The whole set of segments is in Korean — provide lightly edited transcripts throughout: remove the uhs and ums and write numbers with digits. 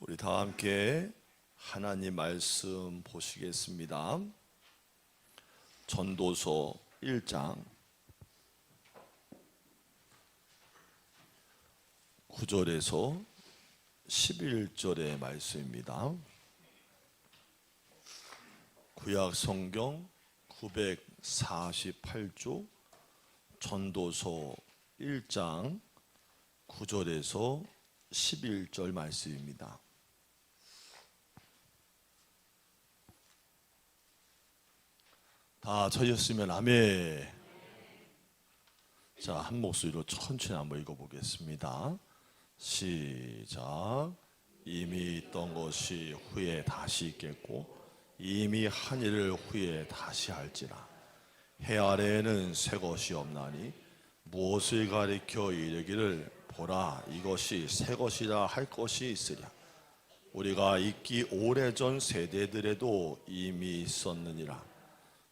우리 다 함께 하나님 말씀 보시겠습니다. 전도서 1장 9절에서 11절의 말씀입니다. 구약 성경 948조 전도서 1장 9절에서 11절 말씀입니다. 다 찾으셨으면 아멘. 자, 한 목소리로 천천히 한번 읽어보겠습니다. 시작. 이미 있던 것이 후에 다시 있겠고 이미 한 일을 후에 다시 할지라. 해 아래에는 새 것이 없나니 무엇을 가리켜 이르기를 보라 이것이 새 것이라 할 것이 있으랴. 우리가 있기 오래전 세대들에도 이미 있었느니라.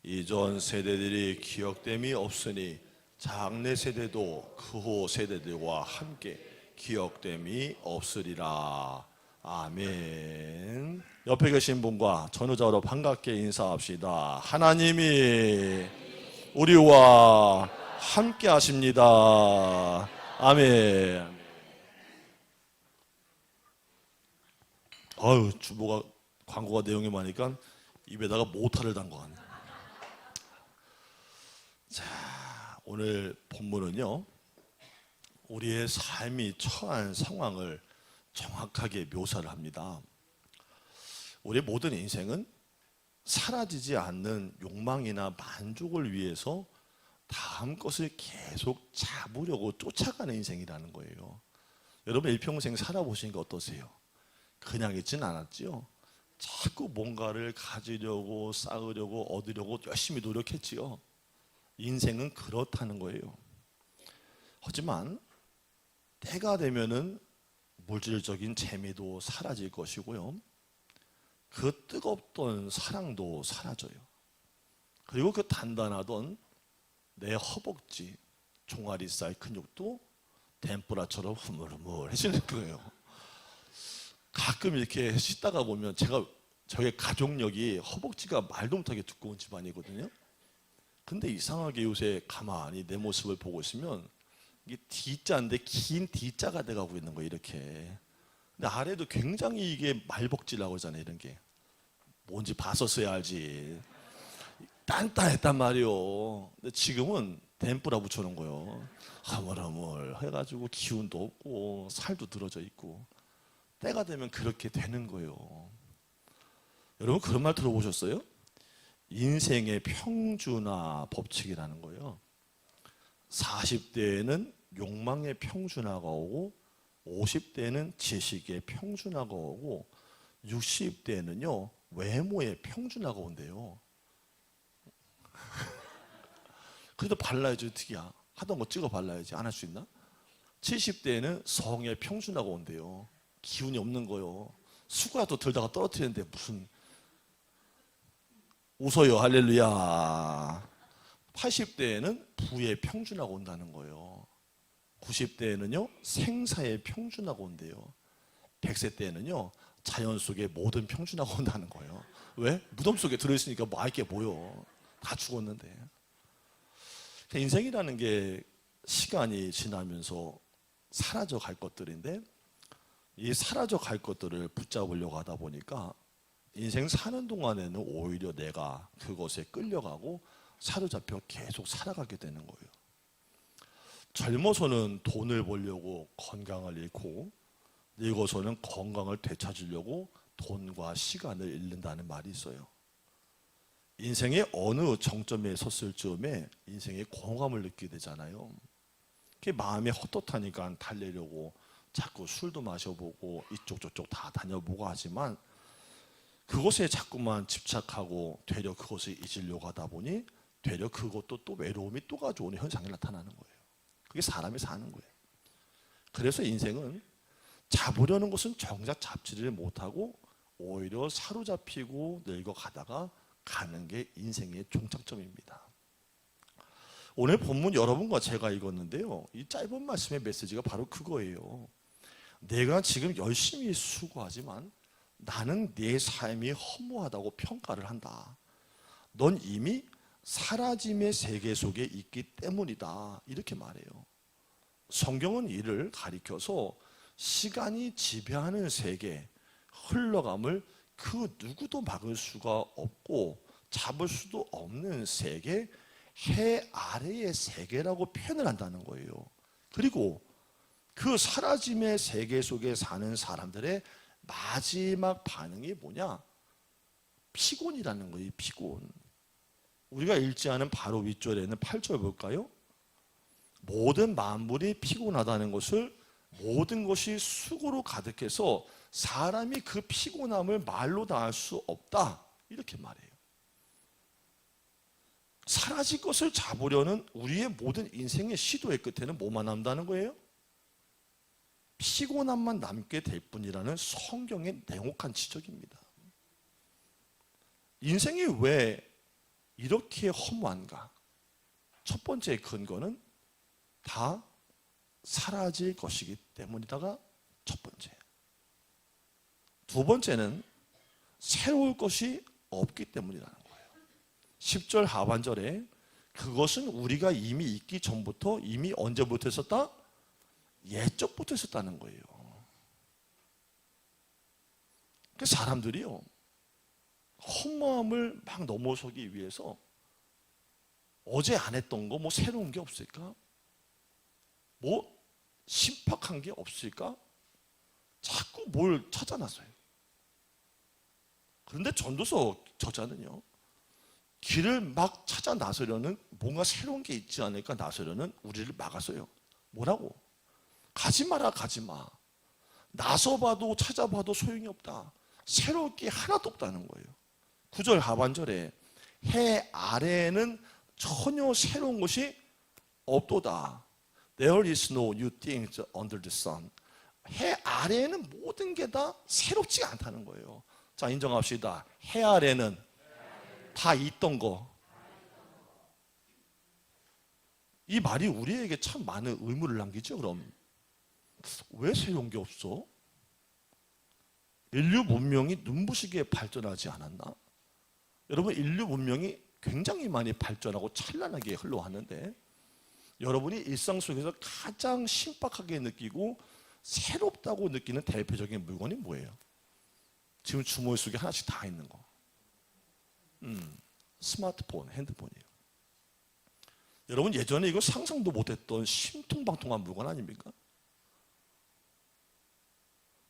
이전 세대들이 기억됨이 없으니 장래 세대도 그 후 세대들과 함께 기억됨이 없으리라. 아멘. 옆에 계신 분과 전우자로 반갑게 인사합시다. 하나님이 우리와 함께 하십니다. 아멘. 아유, 주보가 광고가 내용이 많으니까 입에다가 모타를 담궈가네. 자, 오늘 본문은요, 우리의 삶이 처한 상황을 정확하게 묘사를 합니다. 우리의 모든 인생은 사라지지 않는 욕망이나 만족을 위해서 다음 것을 계속 잡으려고 쫓아가는 인생이라는 거예요. 여러분 일평생 살아보시니까 어떠세요? 그냥 있진 않았지요. 자꾸 뭔가를 가지려고 쌓으려고 얻으려고 열심히 노력했지요. 인생은 그렇다는 거예요. 하지만 때가 되면은 물질적인 재미도 사라질 것이고요. 그 뜨겁던 사랑도 사라져요. 그리고 그 단단하던 내 허벅지, 종아리 사이 근육도 덴뿌라처럼 흐물흐물해지는 거예요. 가끔 이렇게 씻다가 보면 저의 가족력이 허벅지가 말도 못하게 두꺼운 집안이거든요. 근데 이상하게 요새 가만히 내 모습을 보고 있으면 이게 D자인데 긴 D자가 돼가고 있는 거예요, 이렇게. 근데 아래도 굉장히 이게 말벅지라고 하잖아요, 이런 게. 뭔지 봤었어야 알지. 단단했단 말이요. 근데 지금은 덴뿌라 붙여놓은 거예요. 허물허물 해가지고 기운도 없고 살도 들어져 있고. 때가 되면 그렇게 되는 거예요. 여러분 그런 말 들어보셨어요? 인생의 평준화 법칙이라는 거예요. 40대에는 욕망의 평준화가 오고 50대에는 지식의 평준화가 오고 60대에는요 외모의 평준화가 온대요. 그래도 발라야지 어떻게야. 하던 거 찍어 발라야지. 안 할 수 있나? 70대에는 성의 평준화가 온대요. 기운이 없는 거요. 수고라도 들다가 떨어뜨리는데 무슨. 웃어요. 할렐루야. 80대에는 부의 평준화가 온다는 거예요. 90대에는요 생사의 평준화가 온대요. 100세 때에는요 자연 속의 모든 평준화가 온다는 거예요. 왜? 무덤 속에 들어있으니까 뭐 알게 뭐요. 다 죽었는데. 인생이라는 게 시간이 지나면서 사라져 갈 것들인데 이 사라져 갈 것들을 붙잡으려고 하다 보니까 인생 사는 동안에는 오히려 내가 그것에 끌려가고 사로잡혀 계속 살아가게 되는 거예요. 젊어서는 돈을 벌려고 건강을 잃고 늙어서는 건강을 되찾으려고 돈과 시간을 잃는다는 말이 있어요. 인생의 어느 정점에 섰을 즈음에 인생의 공허함을 느끼게 되잖아요. 그게 마음이 헛헛하니까 달래려고 자꾸 술도 마셔보고 이쪽 저쪽 다 다녀보고 하지만 그것에 자꾸만 집착하고 되려 그것을 잊으려고 하다 보니 되려 그것도 또 외로움이 또 가져오는 현상이 나타나는 거예요. 그게 사람이 사는 거예요. 그래서 인생은 잡으려는 것은 정작 잡지를 못하고 오히려 사로잡히고 늙어가다가 가는 게 인생의 종착점입니다. 오늘 본문 여러분과 제가 읽었는데요. 이 짧은 말씀의 메시지가 바로 그거예요. 내가 지금 열심히 수고하지만 나는 내 삶이 허무하다고 평가를 한다. 넌 이미 사라짐의 세계 속에 있기 때문이다. 이렇게 말해요. 성경은 이를 가리켜서 시간이 지배하는 세계, 흘러감을 그 누구도 막을 수가 없고 잡을 수도 없는 세계, 해 아래의 세계라고 표현을 한다는 거예요. 그리고 그 사라짐의 세계 속에 사는 사람들의 마지막 반응이 뭐냐? 피곤이라는 거예요. 피곤. 우리가 읽지 않은 바로 윗절에는 8절 볼까요? 모든 만물이 피곤하다는 것을 모든 것이 수고로 가득해서 사람이 그 피곤함을 말로 다 할 수 없다. 이렇게 말해요. 사라질 것을 잡으려는 우리의 모든 인생의 시도의 끝에는 뭐만 남다는 거예요? 피곤함만 남게 될 뿐이라는 성경의 냉혹한 지적입니다. 인생이 왜 이렇게 허무한가? 첫 번째 근거는 다 사라질 것이기 때문이다가 첫 번째. 두 번째는 새로울 것이 없기 때문이라는 거예요. 10절 하반절에 그것은 우리가 이미 있기 전부터 이미 언제부터 있었다? 예적부터 있었다는 거예요. 그 사람들이요, 허무함을 막 넘어서기 위해서 어제 안 했던 거 뭐 새로운 게 없을까? 뭐 신박한 게 없을까? 자꾸 뭘 찾아 나서요. 그런데 전도서 저자는요, 길을 막 찾아 나서려는 뭔가 새로운 게 있지 않을까 나서려는 우리를 막았어요. 뭐라고? 가지 마라, 가지 마. 나서봐도 찾아봐도 소용이 없다. 새로울 게 하나도 없다는 거예요. 9절 하반절에 해 아래에는 전혀 새로운 것이 없도다. There is no new things under the sun. 해 아래에는 모든 게 다 새롭지가 않다는 거예요. 자, 인정합시다. 해 아래는 다 있던 거. 이 말이 우리에게 참 많은 의문을 남기죠. 그럼 왜 새로운 게 없어? 인류 문명이 눈부시게 발전하지 않았나? 여러분, 인류 문명이 굉장히 많이 발전하고 찬란하게 흘러왔는데 여러분이 일상 속에서 가장 신박하게 느끼고 새롭다고 느끼는 대표적인 물건이 뭐예요? 지금 주머니 속에 하나씩 다 있는 거. 스마트폰, 핸드폰이에요. 여러분, 예전에 이거 상상도 못했던 신통방통한 물건 아닙니까?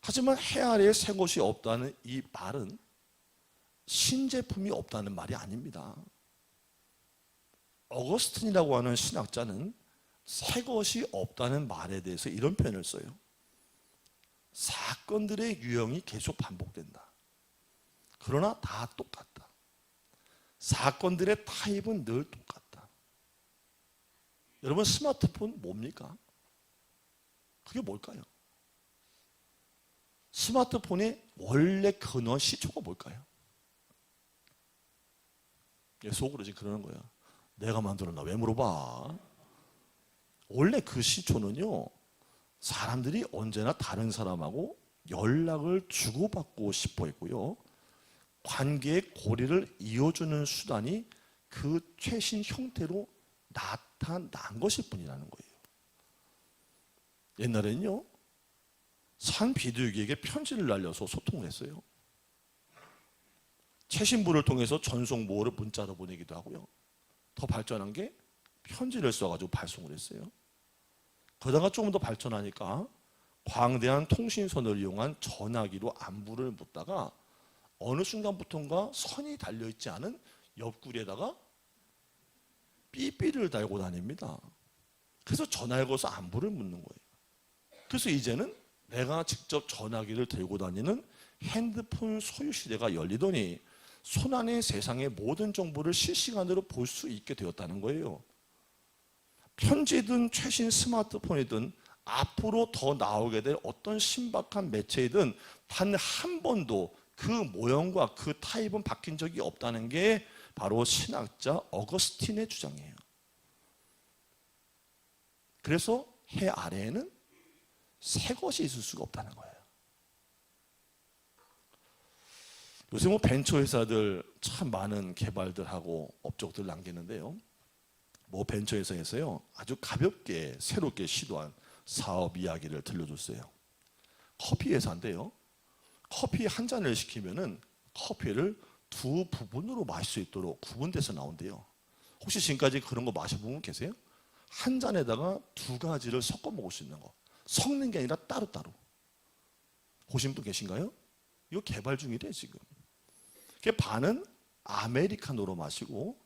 하지만 해 아래에 새 것이 없다는 이 말은 신제품이 없다는 말이 아닙니다. 어거스틴이라고 하는 신학자는 새 것이 없다는 말에 대해서 이런 표현을 써요. 사건들의 유형이 계속 반복된다. 그러나 다 똑같다. 사건들의 타입은 늘 똑같다. 여러분, 스마트폰 뭡니까? 그게 뭘까요? 스마트폰의 원래 근원 시초가 뭘까요? 속으로 지금 그러는 거예요. 내가 만들었나? 왜 물어봐? 원래 그 시초는요, 사람들이 언제나 다른 사람하고 연락을 주고받고 싶어 했고요, 관계의 고리를 이어주는 수단이 그 최신 형태로 나타난 것일 뿐이라는 거예요. 옛날에는요, 산 비둘기에게 편지를 날려서 소통을 했어요. 최신부를 통해서 전송모를 문자로 보내기도 하고요. 더 발전한 게 편지를 써가지고 발송을 했어요. 그러다가 조금 더 발전하니까 광대한 통신선을 이용한 전화기로 안부를 묻다가 어느 순간부터인가 선이 달려있지 않은 옆구리에다가 삐삐를 달고 다닙니다. 그래서 전화를 걸어서 안부를 묻는 거예요. 그래서 이제는 내가 직접 전화기를 들고 다니는 핸드폰 소유 시대가 열리더니 손안의 세상의 모든 정보를 실시간으로 볼 수 있게 되었다는 거예요. 편지든 최신 스마트폰이든 앞으로 더 나오게 될 어떤 신박한 매체이든 단 한 번도 그 모형과 그 타입은 바뀐 적이 없다는 게 바로 신학자 어거스틴의 주장이에요. 그래서 해 아래에는 새 것이 있을 수가 없다는 거예요. 요새 뭐 벤처 회사들 참 많은 개발들하고 업적들 남기는데요. 뭐 벤처 회사에서요 아주 가볍게 새롭게 시도한 사업 이야기를 들려줬어요. 커피 회사인데요. 커피 한 잔을 시키면은 커피를 두 부분으로 마실 수 있도록 구분돼서 나온대요. 혹시 지금까지 그런 거 마셔본 분 계세요? 한 잔에다가 두 가지를 섞어 먹을 수 있는 거. 섞는 게 아니라 따로따로. 보신 분 계신가요? 이거 개발 중이래 지금. 반은 아메리카노로 마시고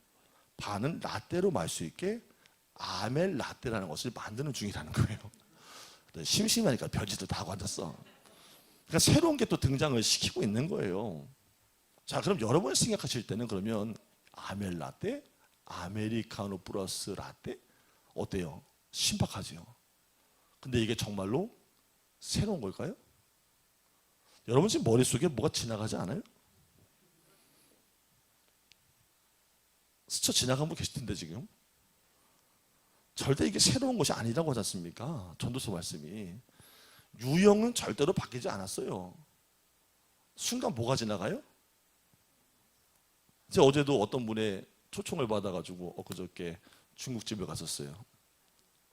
반은 라떼로 마실 수 있게 아멜 라떼라는 것을 만드는 중이라는 거예요. 심심하니까 별짓을 다 하고 앉았어. 그러니까 새로운 게 또 등장을 시키고 있는 거예요. 자, 그럼 여러분 생각하실 때는 그러면 아멜 라떼, 아메리카노 플러스 라떼 어때요? 신박하죠. 근데 이게 정말로 새로운 걸까요? 여러분 지금 머릿속에 뭐가 지나가지 않아요? 스쳐 지나간 분 계실 텐데 지금 절대 이게 새로운 것이 아니라고 하지 않습니까? 전도서 말씀이 유형은 절대로 바뀌지 않았어요. 순간 뭐가 지나가요? 이제 어제도 어떤 분의 초청을 받아가지고 엊그저께 중국집에 갔었어요.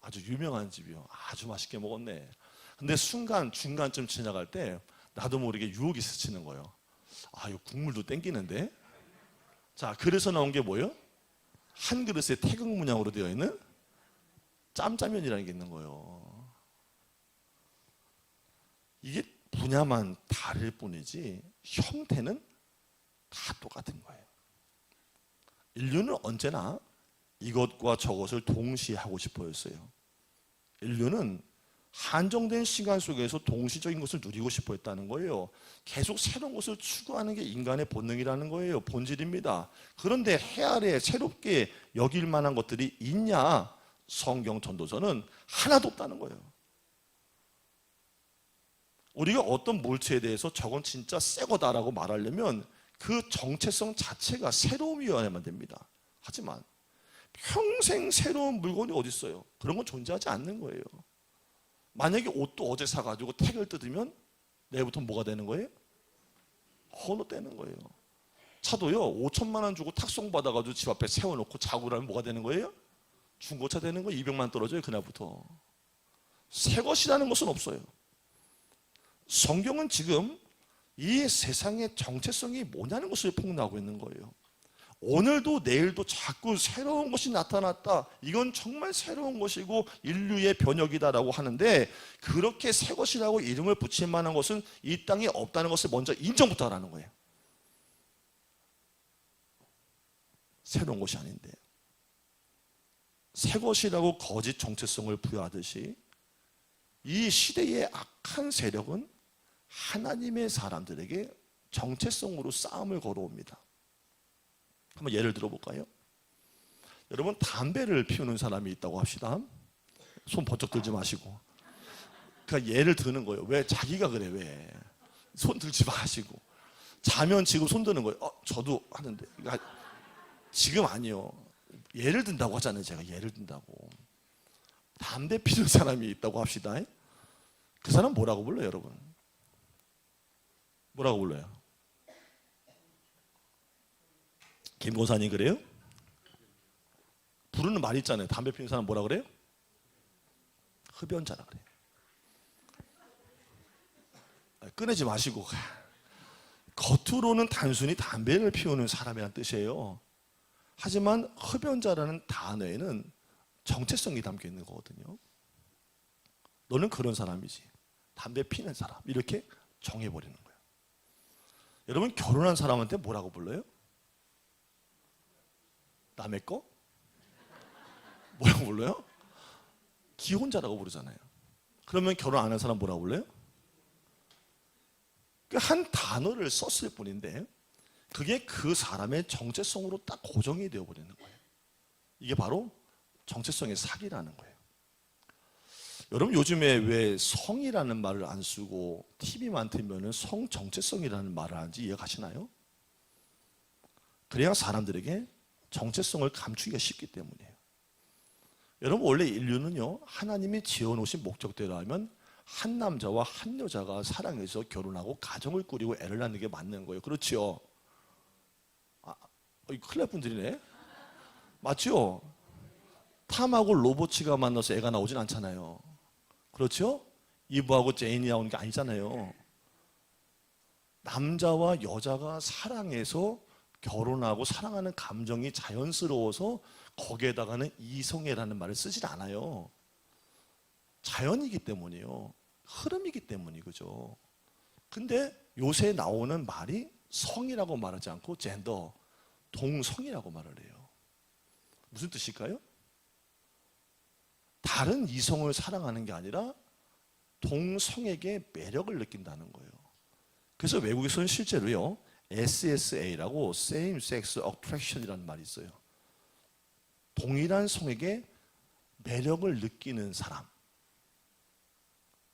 아주 유명한 집이요. 아주 맛있게 먹었네. 근데 순간 중간쯤 지나갈 때 나도 모르게 유혹이 스치는 거예요. 아, 이거 국물도 땡기는데. 자, 그래서 나온 게 뭐예요? 한 그릇에 태극 문양으로 되어 있는 짬짜면이라는 게 있는 거예요. 이게 분야만 다를 뿐이지 형태는 다 똑같은 거예요. 인류는 언제나 이것과 저것을 동시에 하고 싶어 했어요. 인류는 한정된 시간 속에서 동시적인 것을 누리고 싶어 했다는 거예요. 계속 새로운 것을 추구하는 게 인간의 본능이라는 거예요. 본질입니다. 그런데 해 아래 새롭게 여길 만한 것들이 있냐? 성경 전도서는 하나도 없다는 거예요. 우리가 어떤 물체에 대해서 저건 진짜 새 거다라고 말하려면 그 정체성 자체가 새로움이어야만 됩니다. 하지만 평생 새로운 물건이 어디 있어요? 그런 건 존재하지 않는 거예요. 만약에 옷도 어제 사가지고 택을 뜯으면 내일부터 뭐가 되는 거예요? 헌옷되는 거예요. 차도요 5천만 원 주고 탁송 받아가지고 집 앞에 세워놓고 자고 나면 뭐가 되는 거예요? 중고차 되는 거 200만 원 떨어져요. 그날부터. 새 것이라는 것은 없어요. 성경은 지금 이 세상의 정체성이 뭐냐는 것을 폭로하고 있는 거예요. 오늘도 내일도 자꾸 새로운 것이 나타났다. 이건 정말 새로운 것이고 인류의 변혁이다라고 하는데 그렇게 새 것이라고 이름을 붙일 만한 것은 이 땅에 없다는 것을 먼저 인정부터 하라는 거예요. 새로운 것이 아닌데 새 것이라고 거짓 정체성을 부여하듯이 이 시대의 악한 세력은 하나님의 사람들에게 정체성으로 싸움을 걸어옵니다. 한번 예를 들어볼까요? 여러분 담배를 피우는 사람이 있다고 합시다. 손 번쩍 들지 마시고. 그러니까 예를 드는 거예요. 왜 자기가 그래 왜? 손 들지 마시고. 자면 지금 손 드는 거예요. 저도 하는데. 그러니까 지금 아니요. 예를 든다고 하잖아요. 제가 예를 든다고. 담배 피우는 사람이 있다고 합시다. 그 사람 뭐라고 불러요 여러분? 뭐라고 불러요? 김 고사님 그래요? 부르는 말 있잖아요. 담배 피우는 사람 뭐라 그래요? 흡연자라 그래요. 꺼내지 마시고. 겉으로는 단순히 담배를 피우는 사람이라는 뜻이에요. 하지만 흡연자라는 단어에는 정체성이 담겨 있는 거거든요. 너는 그런 사람이지. 담배 피는 사람. 이렇게 정해버리는 거예요. 여러분 결혼한 사람한테 뭐라고 불러요? 남의 거? 뭐라고 불러요? 기혼자라고 부르잖아요. 그러면 결혼 안 한 사람 뭐라고 불러요? 한 단어를 썼을 뿐인데 그게 그 사람의 정체성으로 딱 고정이 되어버리는 거예요. 이게 바로 정체성의 사기라는 거예요. 여러분 요즘에 왜 성이라는 말을 안 쓰고 TV만 틀면 성 정체성이라는 말을 하는지 이해가시나요? 그래야 사람들에게 정체성을 감추기가 쉽기 때문이에요. 여러분 원래 인류는요 하나님이 지어놓으신 목적대로 하면 한 남자와 한 여자가 사랑해서 결혼하고 가정을 꾸리고 애를 낳는 게 맞는 거예요. 그렇죠? 큰일 날 분들이네. 맞죠? 탐하고 로버츠가 만나서 애가 나오진 않잖아요. 그렇죠? 이브하고 제인이 나오는 게 아니잖아요. 남자와 여자가 사랑해서 결혼하고 사랑하는 감정이 자연스러워서 거기에다가는 이성애라는 말을 쓰질 않아요. 자연이기 때문이에요. 흐름이기 때문이 그죠. 근데 요새 나오는 말이 성이라고 말하지 않고 젠더, 동성이라고 말을 해요. 무슨 뜻일까요? 다른 이성을 사랑하는 게 아니라 동성에게 매력을 느낀다는 거예요. 그래서 외국에서는 실제로요, SSA라고 Same Sex Attraction이라는 말이 있어요. 동일한 성에게 매력을 느끼는 사람.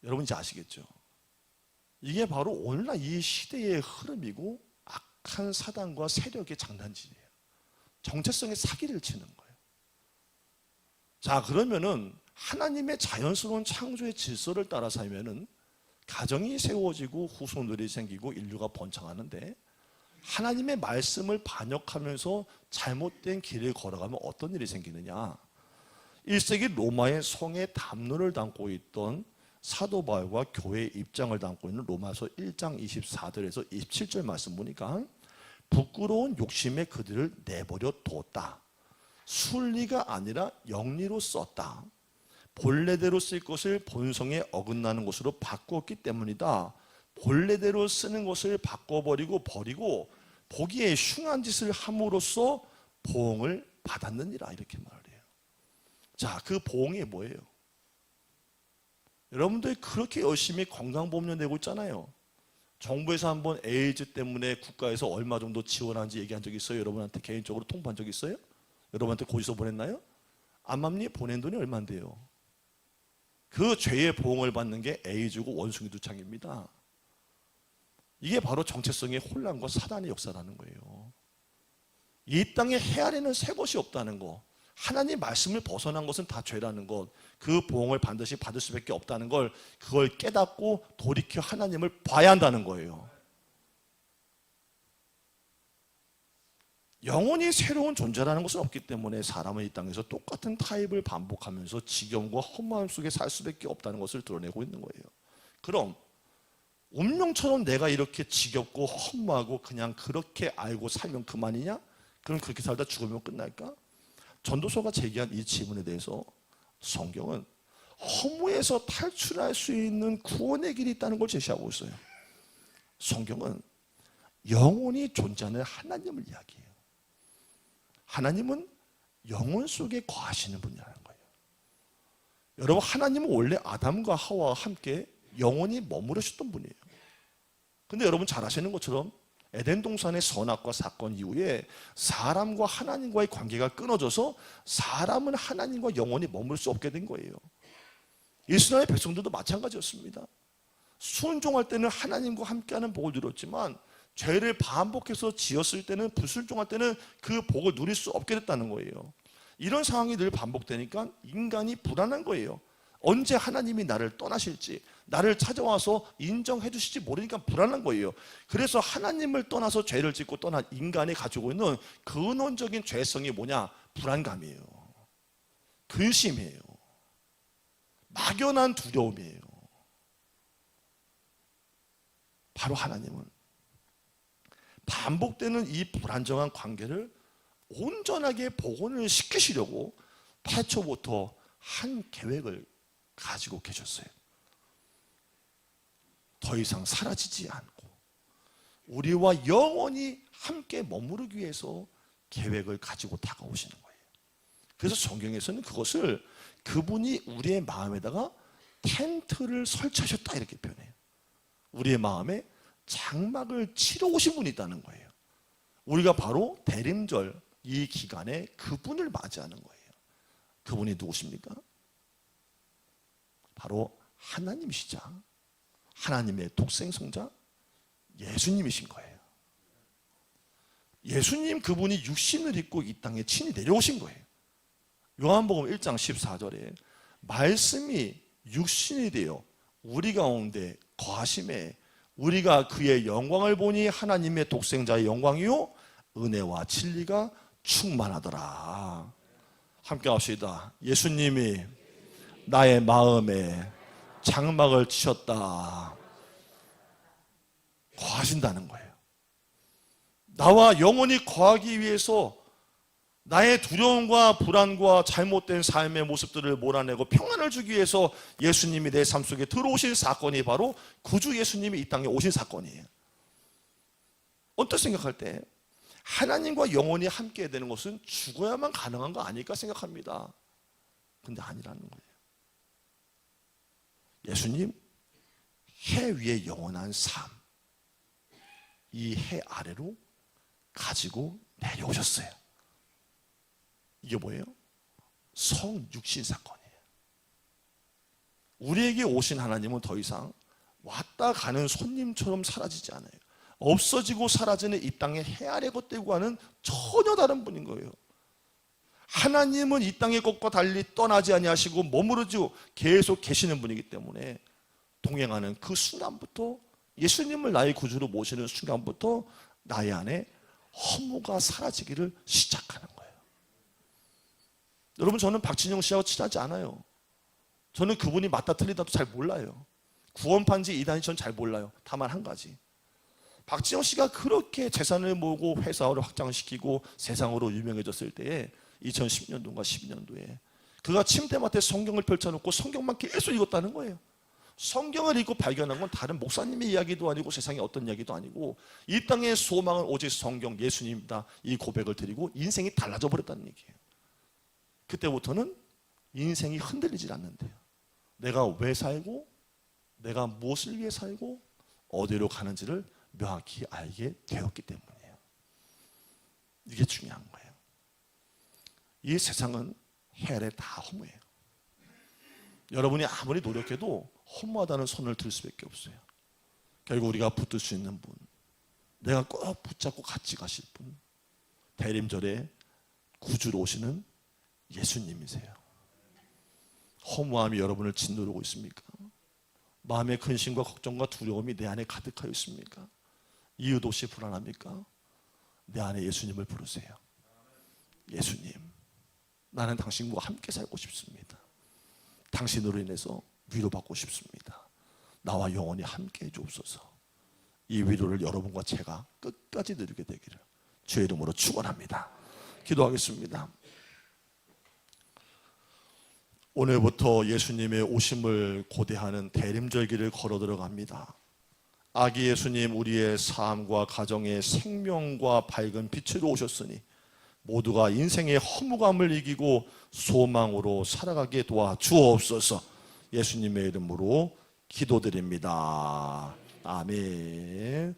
여러분 이제 아시겠죠? 이게 바로 오늘날 이 시대의 흐름이고 악한 사단과 세력의 장난질이에요. 정체성의 사기를 치는 거예요. 자, 그러면은 하나님의 자연스러운 창조의 질서를 따라 살면은 가정이 세워지고 후손들이 생기고 인류가 번창하는데, 하나님의 말씀을 반역하면서 잘못된 길을 걸어가면 어떤 일이 생기느냐? 1세기 로마의 성의 담론을 담고 있던 사도 바울과 교회의 입장을 담고 있는 로마서 1장 24절에서 27절 말씀 보니까, 부끄러운 욕심에 그들을 내버려 뒀다. 순리가 아니라 영리로 썼다. 본래대로 쓸 것을 본성에 어긋나는 것으로 바꾸었기 때문이다. 본래대로 쓰는 것을 바꿔버리고 버리고 보기에 흉한 짓을 함으로써 보응을 받았느니라, 이렇게 말을 해요. 자, 그 보응이 뭐예요? 여러분들이 그렇게 열심히 건강보험료 내고 있잖아요. 정부에서 한번 에이즈 때문에 국가에서 얼마 정도 지원하는지 얘기한 적 있어요? 여러분한테 개인적으로 통보한 적 있어요? 여러분한테 고지서 보냈나요? 암암리에 보낸 돈이 얼마인데요? 그 죄의 보응을 받는 게 에이즈고 원숭이 두창입니다. 이게 바로 정체성의 혼란과 사단의 역사라는 거예요. 이 땅에 헤아리는 새 것이 없다는 거, 하나님 말씀을 벗어난 것은 다 죄라는 것, 그 보응을 반드시 받을 수밖에 없다는 걸, 그걸 깨닫고 돌이켜 하나님을 봐야 한다는 거예요. 영원히 새로운 존재라는 것은 없기 때문에 사람은 이 땅에서 똑같은 타입을 반복하면서 지겨움과 허무함 속에 살 수밖에 없다는 것을 드러내고 있는 거예요. 그럼 운명처럼 내가 이렇게 지겹고 허무하고 그냥 그렇게 알고 살면 그만이냐? 그럼 그렇게 살다 죽으면 끝날까? 전도서가 제기한 이 질문에 대해서 성경은 허무에서 탈출할 수 있는 구원의 길이 있다는 걸 제시하고 있어요. 성경은 영원히 존재하는 하나님을 이야기해요. 하나님은 영혼 속에 거하시는 분이라는 거예요. 여러분, 하나님은 원래 아담과 하와와 함께 영원히 머무르셨던 분이에요. 근데 여러분 잘 아시는 것처럼 에덴 동산의 선악과 사건 이후에 사람과 하나님과의 관계가 끊어져서 사람은 하나님과 영원히 머물 수 없게 된 거예요. 이스라엘 백성들도 마찬가지였습니다. 순종할 때는 하나님과 함께하는 복을 누렸지만 죄를 반복해서 지었을 때는, 불순종할 때는 그 복을 누릴 수 없게 됐다는 거예요. 이런 상황이 늘 반복되니까 인간이 불안한 거예요. 언제 하나님이 나를 떠나실지, 나를 찾아와서 인정해 주실지 모르니까 불안한 거예요. 그래서 하나님을 떠나서 죄를 짓고 떠난 인간이 가지고 있는 근원적인 죄성이 뭐냐? 불안감이에요. 근심이에요. 막연한 두려움이에요. 바로 하나님은 반복되는 이 불안정한 관계를 온전하게 복원을 시키시려고 태초부터 한 계획을 가지고 계셨어요. 더 이상 사라지지 않고 우리와 영원히 함께 머무르기 위해서 계획을 가지고 다가오시는 거예요. 그래서 성경에서는 그것을 그분이 우리의 마음에다가 텐트를 설치하셨다, 이렇게 표현해요. 우리의 마음에 장막을 치러 오신 분이 있다는 거예요. 우리가 바로 대림절 이 기간에 그분을 맞이하는 거예요. 그분이 누구십니까? 바로 하나님이시자 하나님의 독생성자 예수님이신 거예요. 예수님, 그분이 육신을 입고 이 땅에 친히 내려오신 거예요. 요한복음 1장 14절에 말씀이 육신이 되어 우리 가운데 거하심에 우리가 그의 영광을 보니 하나님의 독생자의 영광이요 은혜와 진리가 충만하더라. 함께 합시다. 예수님이 나의 마음에 장막을 치셨다. 거하신다는 거예요. 나와 영원히 거하기 위해서 나의 두려움과 불안과 잘못된 삶의 모습들을 몰아내고 평안을 주기 위해서 예수님이 내 삶 속에 들어오신 사건이 바로 구주 예수님이 이 땅에 오신 사건이에요. 언뜻 생각할 때 하나님과 영원히 함께 되는 것은 죽어야만 가능한 거 아닐까 생각합니다. 근데 아니라는 거예요. 예수님 해 위에 영원한 삶, 이 해 아래로 가지고 내려오셨어요. 이게 뭐예요? 성육신 사건이에요. 우리에게 오신 하나님은 더 이상 왔다 가는 손님처럼 사라지지 않아요. 없어지고 사라지는 이 땅의 해 아래 것들과는 전혀 다른 분인 거예요. 하나님은 이 땅의 것과 달리 떠나지 아니하시고 머무르지고 계속 계시는 분이기 때문에 동행하는 그 순간부터, 예수님을 나의 구주로 모시는 순간부터 나의 안에 허무가 사라지기를 시작하는 거예요. 여러분, 저는 박진영 씨하고 친하지 않아요. 저는 그분이 맞다 틀리다도 잘 몰라요. 구원판지 이단이 전 잘 몰라요. 다만 한 가지, 박진영 씨가 그렇게 재산을 모으고 회사를 확장시키고 세상으로 유명해졌을 때에 2010년도인가 12년도에 그가 침대맡에 성경을 펼쳐놓고 성경만 계속 읽었다는 거예요. 성경을 읽고 발견한 건 다른 목사님의 이야기도 아니고 세상의 어떤 이야기도 아니고 이 땅의 소망은 오직 성경, 예수님이다, 이 고백을 드리고 인생이 달라져 버렸다는 얘기예요. 그때부터는 인생이 흔들리질 않는데요. 내가 왜 살고 내가 무엇을 위해 살고 어디로 가는지를 명확히 알게 되었기 때문이에요. 이게 중요한 거예요. 이 세상은 해 아래 다 허무해요. 여러분이 아무리 노력해도 허무하다는 손을 들 수밖에 없어요. 결국 우리가 붙들 수 있는 분, 내가 꼭 붙잡고 같이 가실 분, 대림절에 구주로 오시는 예수님이세요. 허무함이 여러분을 짓누르고 있습니까? 마음의 근심과 걱정과 두려움이 내 안에 가득하여 있습니까? 이유도 없이 불안합니까? 내 안에 예수님을 부르세요. 예수님, 나는 당신과 함께 살고 싶습니다. 당신으로 인해서 위로받고 싶습니다. 나와 영원히 함께 해주옵소서. 이 위로를 여러분과 제가 끝까지 누리게 되기를 주의 이름으로 축원합니다. 기도하겠습니다. 오늘부터 예수님의 오심을 고대하는 대림절기를 걸어 들어갑니다. 아기 예수님, 우리의 삶과 가정의 생명과 밝은 빛으로 오셨으니 모두가 인생의 허무감을 이기고 소망으로 살아가게 도와 주옵소서. 예수님의 이름으로 기도드립니다. 아멘.